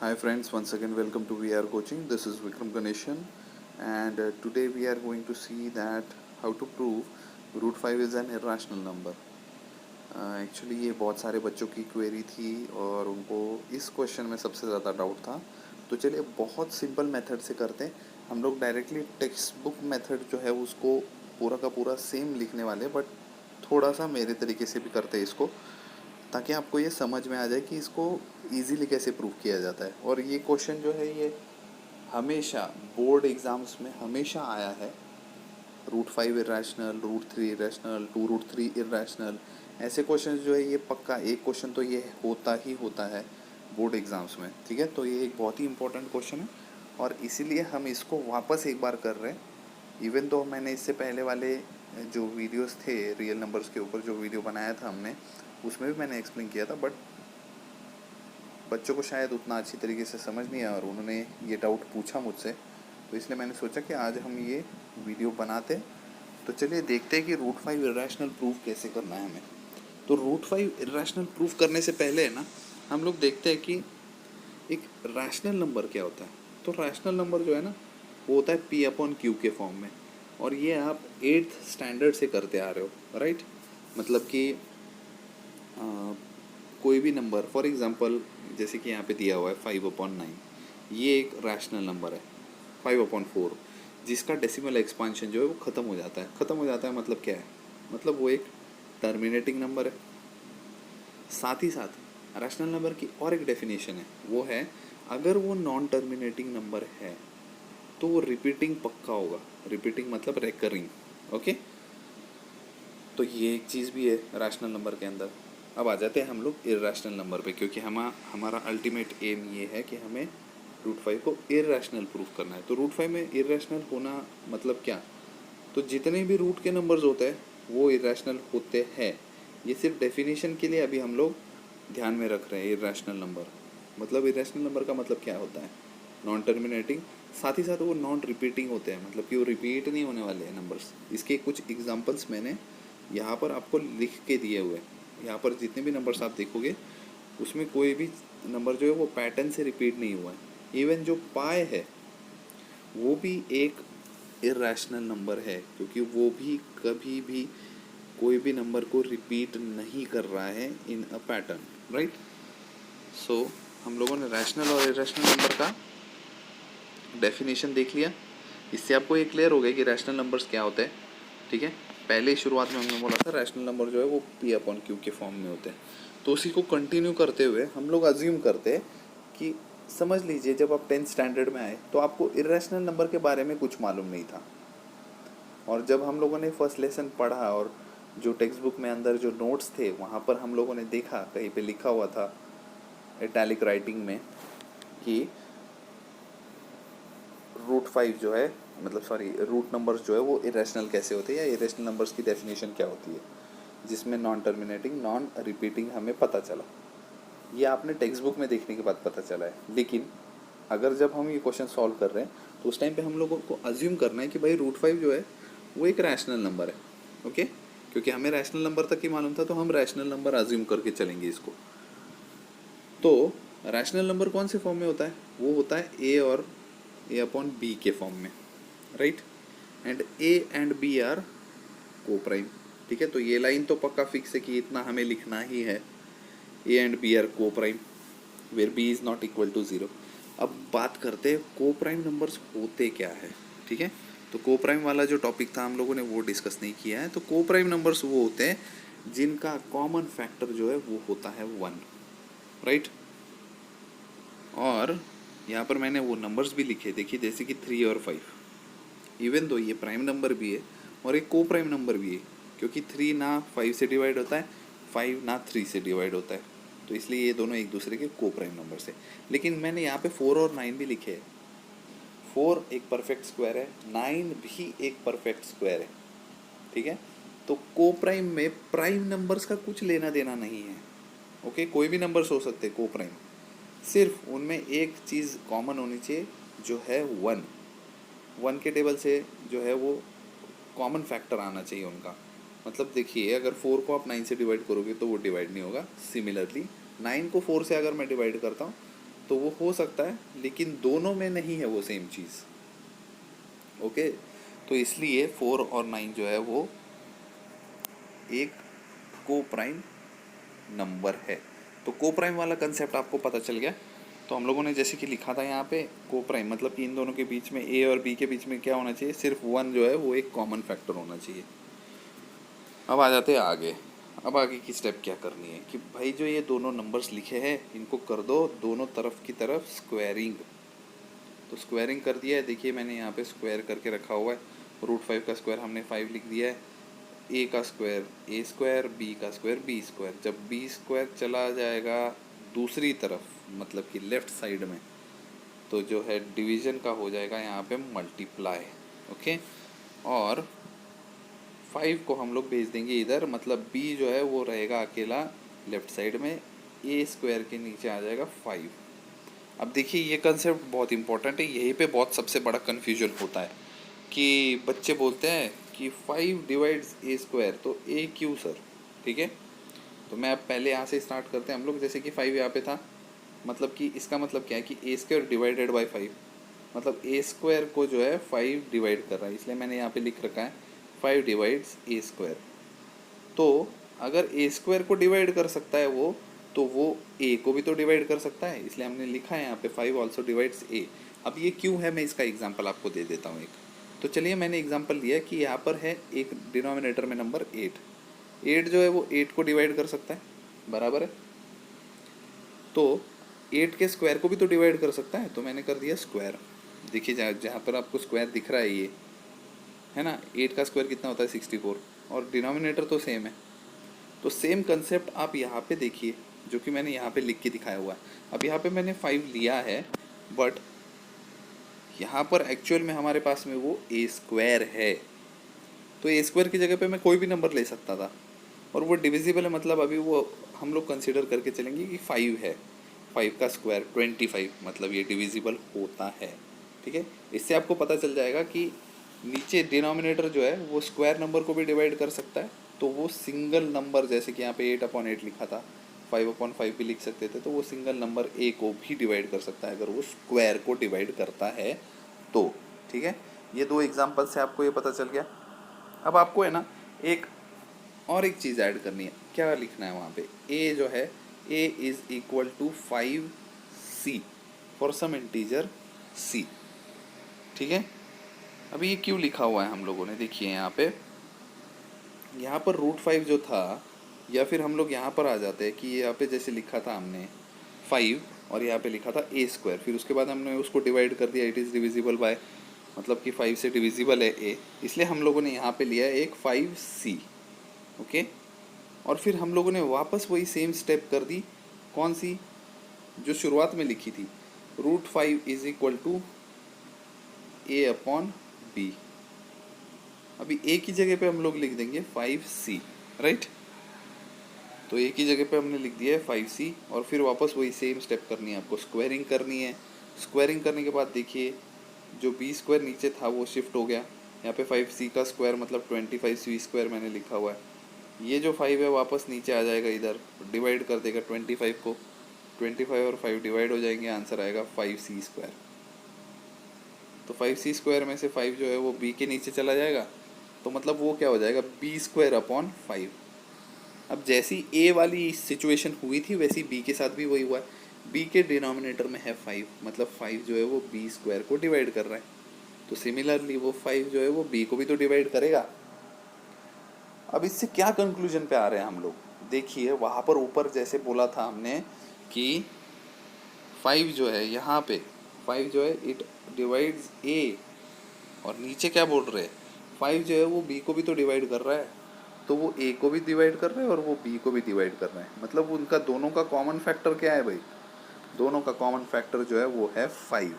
Hi friends, once again welcome to VR Coaching. This is Vikram Ganeshan, and today we are going to see that how to prove root 5 is an irrational number. Actually ये बहुत सारे बच्चों की query थी और उनको इस question में सबसे ज़्यादा डाउट था। तो चलिए बहुत सिंपल मेथड से करते हैं। हम लोग डायरेक्टली टेक्स्ट बुक मेथड जो है उसको पूरा का पूरा सेम लिखने वाले, बट थोड़ा सा मेरे तरीके से भी करते हैं इसको, ताकि आपको ये समझ में आ जाए कि इसको इजीली कैसे प्रूव किया जाता है। और ये क्वेश्चन जो है ये हमेशा बोर्ड एग्ज़ाम्स में हमेशा आया है। Root 5 irrational, root 3 irrational, 2√3 irrational, ऐसे क्वेश्चन जो है ये पक्का एक क्वेश्चन तो ये होता ही होता है बोर्ड एग्ज़ाम्स में। ठीक है, तो ये एक बहुत ही इंपॉर्टेंट क्वेश्चन है और इसीलिए हम इसको वापस एक बार कर रहे हैं। इवन तो मैंने इससे पहले वाले जो वीडियोस थे रियल नंबर्स के ऊपर जो वीडियो बनाया था हमने, उसमें भी मैंने एक्सप्लेन किया था, बट बच्चों को शायद उतना अच्छी तरीके से समझ नहीं आया और उन्होंने ये डाउट पूछा मुझसे, तो इसलिए मैंने सोचा कि आज हम ये वीडियो बनाते। तो चलिए देखते हैं कि रूट 5 इरेशनल प्रूफ कैसे करना है हमें। तो रूट 5 इरेशनल प्रूफ करने से पहले है ना, हम लोग देखते हैं कि एक रैशनल नंबर क्या होता है। तो रैशनल नंबर जो है ना वो होता है P/Q के फॉर्म में, और ये आप 8th स्टैंडर्ड से करते आ रहे हो, राइट। मतलब कि कोई भी नंबर, फॉर एग्जांपल जैसे कि यहाँ पे दिया हुआ है 5/9, ये एक रैशनल नंबर है। 5/4 जिसका डेसिमल एक्सपांशन जो है वो ख़त्म हो जाता है। ख़त्म हो जाता है मतलब क्या है, मतलब वो एक टर्मिनेटिंग नंबर है। साथ ही साथ रैशनल नंबर की और एक डेफिनेशन है, वो है अगर वो नॉन टर्मिनेटिंग नंबर है तो वो रिपीटिंग पक्का होगा। रिपीटिंग मतलब रेकरिंग, ओके। तो ये एक चीज़ भी है रैशनल नंबर के अंदर। अब आ जाते हैं हम लोग इर्रेशनल नंबर पे, क्योंकि हमारा अल्टीमेट एम ये है कि हमें रूट 5 को इर्रेशनल प्रूफ करना है। तो रूट 5 में इर्रेशनल होना मतलब क्या, तो जितने भी रूट के नंबर्स होते हैं वो इर्रेशनल होते हैं। ये सिर्फ डेफिनेशन के लिए अभी हम लोग ध्यान में रख रहे हैं। इर्रेशनल नंबर मतलब, इर्रेशनल नंबर का मतलब क्या होता है, नॉन टर्मिनेटिंग, साथ ही साथ वो नॉन रिपीटिंग होते हैं, मतलब कि वो रिपीट नहीं होने वाले हैं नंबर्स। इसके कुछ एग्जांपल्स मैंने यहाँ पर आपको लिख के दिए हुए। यहाँ पर जितने भी नंबर्स आप देखोगे उसमें कोई भी नंबर जो है वो पैटर्न से रिपीट नहीं हुआ है। इवन जो पाई है वो भी एक इरेशनल नंबर है, क्योंकि वो भी कभी भी कोई भी नंबर को रिपीट नहीं कर रहा है इन अ पैटर्न, राइट। सो हम लोगों ने रैशनल और इरेशनल नंबर का डेफिनेशन देख लिया। इससे आपको ये क्लियर हो गया कि रैशनल नंबर्स क्या होते हैं। ठीक है, पहले शुरुआत में हमने बोला था रैशनल नंबर जो है वो P/Q के फॉर्म में होते हैं। तो उसी को कंटिन्यू करते हुए हम लोग अज्यूम करते हैं कि समझ लीजिए जब आप 10th स्टैंडर्ड में आए तो आपको इरेशनल नंबर के बारे में कुछ मालूम नहीं था, और जब हम लोगों ने फर्स्ट लेसन पढ़ा और जो टेक्स्ट बुक में अंदर जो नोट्स थे वहाँ पर हम लोगों ने देखा कहीं पे लिखा हुआ था इटैलिक राइटिंग में कि रूट 5 जो है, मतलब सॉरी, रूट नंबर्स जो है वो इरेशनल कैसे होते हैं या इरेशनल नंबर्स की डेफिनेशन क्या होती है, जिसमें नॉन टर्मिनेटिंग नॉन रिपीटिंग हमें पता चला। ये आपने टेक्स्ट बुक में देखने के बाद पता चला है। लेकिन अगर जब हम ये क्वेश्चन सॉल्व कर रहे हैं तो उस टाइम पे हम लोगों को अज्यूम करना है कि भाई रूट 5 जो है वो एक रैशनल नंबर है, ओके। क्योंकि हमें रैशनल नंबर तक ही मालूम था तो हम रैशनल नंबर अज्यूम करके चलेंगे इसको। तो रैशनल नंबर कौन से फॉर्म में होता है, वो होता है A और A/B के फॉर्म में, right. And A and B are coprime. ठीक है, तो ये लाइन तो पक्का फिक्स है कि इतना हमें लिखना ही है, A and B are coprime where B is not equal to 0। अब बात करते हैं को प्राइम नंबर्स होते क्या है। ठीक है, तो को प्राइम वाला जो टॉपिक था हम लोगों ने वो डिस्कस नहीं किया है। तो को प्राइम नंबर्स वो होते हैं जिनका कॉमन फैक्टर जो है वो होता है 1, राइट। और यहाँ पर मैंने वो नंबर्स भी लिखे, देखिए, जैसे कि 3 और 5। इवन दो ये प्राइम नंबर भी है और एक को प्राइम नंबर भी है, क्योंकि 3 ना 5 से डिवाइड होता है, 5 ना 3 से डिवाइड होता है, तो इसलिए ये दोनों एक दूसरे के को प्राइम नंबर्स है। लेकिन मैंने यहाँ पे 4 और 9 भी लिखे हैं। 4 एक परफेक्ट स्क्वायर है, 9 भी एक परफेक्ट स्क्वायर है। ठीक है, तो को प्राइम में प्राइम नंबर्स का कुछ लेना देना नहीं है, ओके। कोई भी नंबर्स हो सकते हैं को प्राइम, सिर्फ उनमें एक चीज़ कॉमन होनी चाहिए जो है 1 के टेबल से जो है वो कॉमन फैक्टर आना चाहिए उनका। मतलब देखिए, अगर 4 को आप 9 से डिवाइड करोगे तो वो डिवाइड नहीं होगा। सिमिलरली 9 को 4 से अगर मैं डिवाइड करता हूँ तो वो हो सकता है, लेकिन दोनों में नहीं है वो सेम चीज़। ओके, तो इसलिए 4 और 9 जो है वो एक को प्राइम नंबर है। तो को प्राइम वाला कंसेप्ट आपको पता चल गया। तो हम लोगों ने जैसे कि लिखा था यहाँ पे को प्राइम मतलब कि इन दोनों के बीच में, ए और बी के बीच में क्या होना चाहिए, सिर्फ 1 जो है वो एक कॉमन फैक्टर होना चाहिए। अब आ जाते हैं आगे। अब आगे की स्टेप क्या करनी है कि भाई जो ये दोनों नंबर्स लिखे हैं इनको कर दो दोनों तरफ की तरफ स्क्वायरिंग। तो स्क्वायरिंग कर दिया है, देखिए मैंने यहाँ पे स्क्वायर करके रखा हुआ है। √5 का स्क्वायर हमने 5 लिख दिया है, ए का स्क्वायर ए स्क्वायर, बी का स्क्वायर बी स्क्वायर। जब बी स्क्वायर चला जाएगा दूसरी तरफ मतलब कि लेफ़्ट साइड में, तो जो है डिवीज़न का हो जाएगा यहाँ पे मल्टीप्लाई। ओके, और 5 को हम लोग भेज देंगे इधर, मतलब बी जो है वो रहेगा अकेला लेफ़्ट साइड में, ए स्क्वायर के नीचे आ जाएगा 5। अब देखिए ये कंसेप्ट बहुत इंपॉर्टेंट है, यहीं पे बहुत सबसे बड़ा कन्फ्यूजन होता है कि बच्चे बोलते हैं कि 5 डिवाइड्स ए स्क्वायर, तो ए क्यों सर? ठीक है, तो मैं अब पहले यहाँ से स्टार्ट करते हैं हम लोग। जैसे कि 5 यहाँ पे था, मतलब कि इसका मतलब क्या है कि ए स्क्वायर डिवाइडेड बाई 5, मतलब ए स्क्वायर को जो है 5 डिवाइड कर रहा है, इसलिए मैंने यहाँ पे लिख रखा है 5 डिवाइड्स ए स्क्वायर। तो अगर ए स्क्वायर को डिवाइड कर सकता है वो, तो वो ए को भी तो डिवाइड कर सकता है, इसलिए हमने लिखा है यहाँ पे 5 ऑल्सो डिवाइड्स ए। अब ये क्यों है, मैं इसका एग्जांपल आपको दे देता हूँ एक। तो चलिए मैंने एग्जांपल लिया कि यहाँ पर है एक डिनोमिनेटर में नंबर 8 जो है वो 8 को डिवाइड कर सकता है, बराबर है। तो 8 के स्क्वायर को भी तो डिवाइड कर सकता है, तो मैंने कर दिया स्क्वायर। देखिए जहाँ पर आपको स्क्वायर दिख रहा है ये है ना, 8 का स्क्वायर कितना होता है 64, और डिनोमिनेटर तो सेम है। तो सेम कंसेप्ट आप यहाँ पे देखिए, जो कि मैंने यहाँ पे लिख के दिखाया हुआ है। अब यहाँ पे मैंने 5 लिया है, बट यहाँ पर एक्चुअल में हमारे पास में वो ए स्क्वायर है। तो ए स्क्वायर की जगह पे मैं कोई भी नंबर ले सकता था, और वो डिविजिबल है, मतलब अभी वो हम लोग कंसिडर करके चलेंगे कि 5 है। 5 का स्क्वायर 25, मतलब ये डिविजिबल होता है। ठीक है, इससे आपको पता चल जाएगा कि नीचे डिनोमिनेटर जो है वो स्क्वायर नंबर को भी डिवाइड कर सकता है। तो वो सिंगल नंबर, जैसे कि यहाँ पे 8/8 लिखा था, 5/5 भी लिख सकते थे, तो वो सिंगल नंबर ए को भी डिवाइड कर सकता है अगर वो स्क्वायर को डिवाइड करता है तो। ठीक है, ये 2 एग्जाम्पल से आपको ये पता चल गया। अब आपको है ना एक और एक चीज़ ऐड करनी है। क्या लिखना है वहाँ पे, ए जो है A is equal to 5c for some integer c। ठीक है, अभी ये क्यों लिखा हुआ है हम लोगों ने, देखिए यहाँ पर √5 जो था, या फिर हम लोग यहाँ पर आ जाते हैं कि यहाँ पे जैसे लिखा था हमने 5 और यहाँ पे लिखा था ए स्क्वायर, फिर उसके बाद हमने उसको डिवाइड कर दिया, इट इज़ डिविजिबल बाय, मतलब कि 5 से डिविजिबल है ए, इसलिए हम लोगों ने यहाँ पे लिया है एक 5c। ओके, और फिर हम लोगों ने वापस वही सेम स्टेप कर दी, कौन सी, जो शुरुआत में लिखी थी, √5 इज इक्वल टू a/b। अभी ए की जगह पे हम लोग लिख देंगे 5c, राइट। तो ए की जगह पे हमने लिख दिया है 5c, और फिर वापस वही सेम स्टेप करनी है आपको, स्क्वायरिंग करनी है। स्क्वायरिंग करने के बाद देखिए जो बी स्क्वायर नीचे था वो शिफ्ट हो गया, यहाँ पे 5c का स्क्वायर मतलब 25c स्क्वायर मैंने लिखा हुआ है। ये जो 5 है वापस नीचे आ जाएगा, इधर डिवाइड कर देगा 25 को, 25 और 5 डिवाइड हो जाएंगे, आंसर आएगा 5c स्क्वायर। तो 5c स्क्वायर में से 5 जो है वो b के नीचे चला जाएगा, तो मतलब वो क्या हो जाएगा b²/5। अब जैसी a वाली सिचुएशन हुई थी वैसी b के साथ भी वही हुआ है। b के डिनोमिनेटर में है 5, मतलब 5 जो है वो b² को डिवाइड कर रहा है, तो सिमिलरली वो 5 जो है वो b को भी तो डिवाइड करेगा। अब इससे क्या कंक्लूजन पे आ रहे हैं हम लोग, देखिए वहाँ पर ऊपर जैसे बोला था हमने कि 5 जो है यहाँ पे 5 जो है इट डिवाइड्स a, और नीचे क्या बोल रहे हैं 5 जो है वो b को भी तो डिवाइड कर रहा है, तो वो a को भी डिवाइड कर रहा है और वो b को भी डिवाइड कर रहा है, मतलब उनका दोनों का कॉमन फैक्टर क्या है भाई, दोनों का कॉमन फैक्टर जो है वो है 5।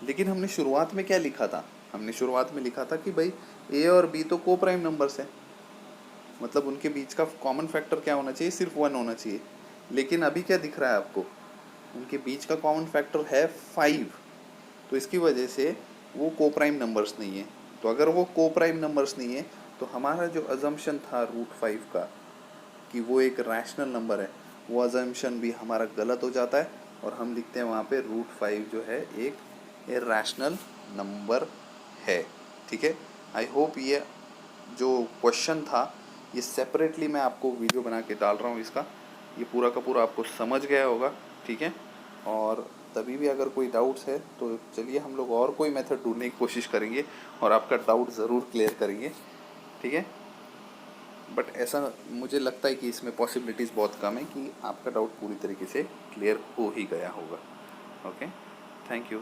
लेकिन हमने शुरुआत में क्या लिखा था, हमने शुरुआत में लिखा था कि भाई a और b तो को प्राइम नंबर्स है, मतलब उनके बीच का कॉमन फैक्टर क्या होना चाहिए, सिर्फ 1 होना चाहिए। लेकिन अभी क्या दिख रहा है आपको, उनके बीच का कॉमन फैक्टर है 5, तो इसकी वजह से वो को प्राइम नंबर्स नहीं है। तो अगर वो को प्राइम नंबर्स नहीं है तो हमारा जो अजम्पशन था √5 का कि वो एक रैशनल नंबर है, वो अजम्पशन भी हमारा गलत हो जाता है, और हम लिखते हैं वहाँ पे √5 जो है एक इरैशनल नंबर है। ठीक है, आई होप ये जो क्वेश्चन था ये सेपरेटली मैं आपको वीडियो बना के डाल रहा हूँ इसका, ये पूरा का पूरा आपको समझ गया होगा। ठीक है, और तभी भी अगर कोई डाउट्स है तो चलिए हम लोग और कोई मेथड ढूंढने की कोशिश करेंगे और आपका डाउट ज़रूर क्लियर करेंगे। ठीक है, बट ऐसा मुझे लगता है कि इसमें पॉसिबिलिटीज़ बहुत कम है कि आपका डाउट पूरी तरीके से क्लियर हो ही गया होगा। Okay, thank you.